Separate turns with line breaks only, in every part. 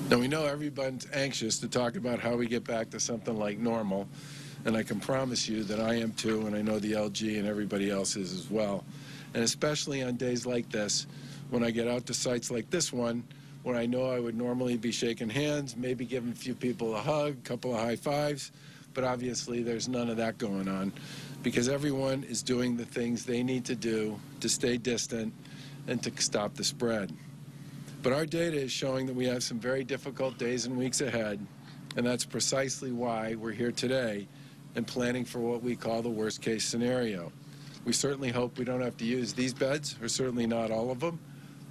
Now, we know everyone's anxious to talk about how we get back to something like normal, and I can promise you that I am too, and I know the LG and everybody else is as well. And especially on days like this, when I get out to sites like this one, where I know I would normally be shaking hands, maybe giving a few people a hug, a couple of high fives, but obviously there's none of that going on because everyone is doing the things they need to do to stay distant and to stop the spread. But our data is showing that we have some very difficult days and weeks ahead, and that's precisely why we're here today and planning for what we call the worst-case scenario. We certainly hope we don't have to use these beds, or certainly not all of them,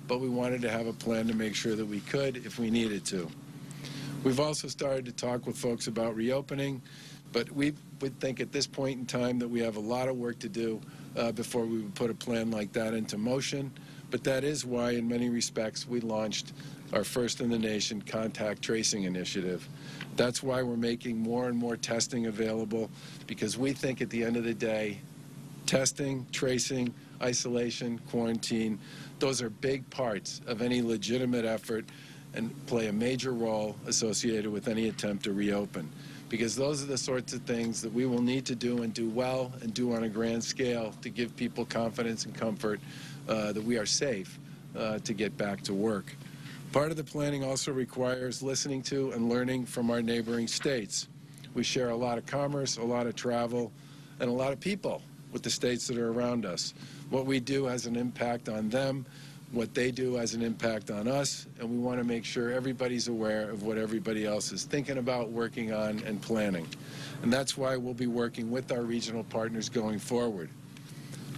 but we wanted to have a plan to make sure that we could if we needed to. We've also started to talk with folks about reopening, but we would think at this point in time that we have a lot of work to do before we would put a plan like that into motion. But that is why, in many respects, we launched our first-in-the-nation contact tracing initiative. That's why we're making more and more testing available, because we think at the end of the day, testing, tracing, isolation, quarantine, those are big parts of any legitimate effort and play a major role associated with any attempt to reopen. Because those are the sorts of things that we will need to do and do well and do on a grand scale to give people confidence and comfort that we are safe to get back to work. Part of the planning also requires listening to and learning from our neighboring states. We share a lot of commerce, a lot of travel, and a lot of people with the states that are around us. What we do has an impact on them, what they do has an impact on us, and we want to make sure everybody's aware of what everybody else is thinking about, working on, and planning. And that's why we'll be working with our regional partners going forward.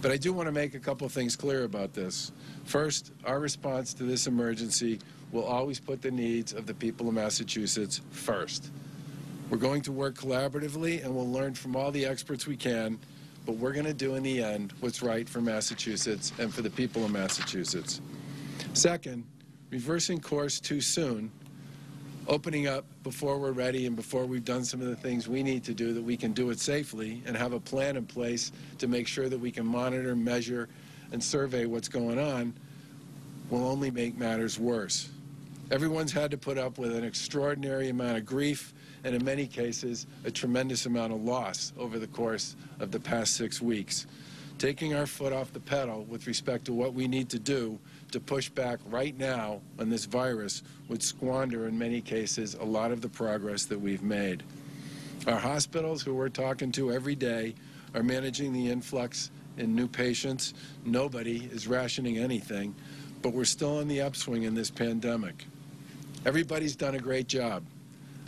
But I do want to make a couple things clear about this. First, our response to this emergency will always put the needs of the people of Massachusetts first. We're going to work collaboratively, and we'll learn from all the experts we can, but we're going to do in the end what's right for Massachusetts and for the people of Massachusetts. Second, reversing course too soon, opening up before we're ready and before we've done some of the things we need to do that we can do it safely and have a plan in place to make sure that we can monitor, measure, and survey what's going on will only make matters worse. Everyone's had to put up with an extraordinary amount of grief and in many cases a tremendous amount of loss over the course of the past 6 weeks. Taking our foot off the pedal with respect to what we need to do to push back right now on this virus would squander in many cases a lot of the progress that we've made. Our hospitals, who we're talking to every day, are managing the influx in new patients. Nobody is rationing anything, but we're still on the upswing in this pandemic. Everybody's done a great job.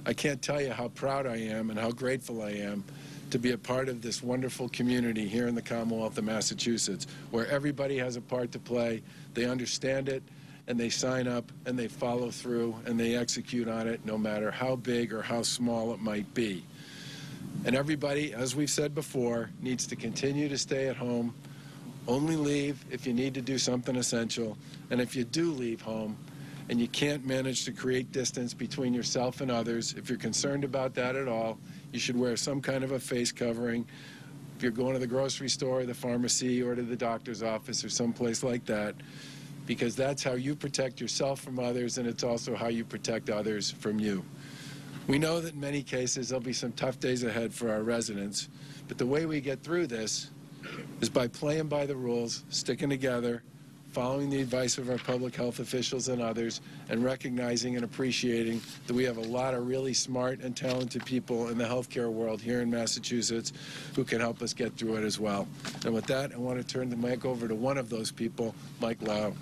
I can't tell you how proud I am and how grateful I am to be a part of this wonderful community here in the Commonwealth of Massachusetts, where everybody has a part to play, they understand it, and they sign up, and they follow through, and they execute on it, no matter how big or how small it might be. And everybody, as we've said before, needs to continue to stay at home, only leave if you need to do something essential, and if you do leave home, and you can't manage to create distance between yourself and others, if you're concerned about that at all, you should wear some kind of a face covering. If you're going to the grocery store, the pharmacy, or to the doctor's office or someplace like that, because that's how you protect yourself from others, and it's also how you protect others from you. We know that in many cases there'll be some tough days ahead for our residents, but the way we get through this is by playing by the rules, sticking together, following the advice of our public health officials and others, and recognizing and appreciating that we have a lot of really smart and talented people in the healthcare world here in Massachusetts who can help us get through it as well. And with that, I want to turn the mic over to one of those people, Mike Lau.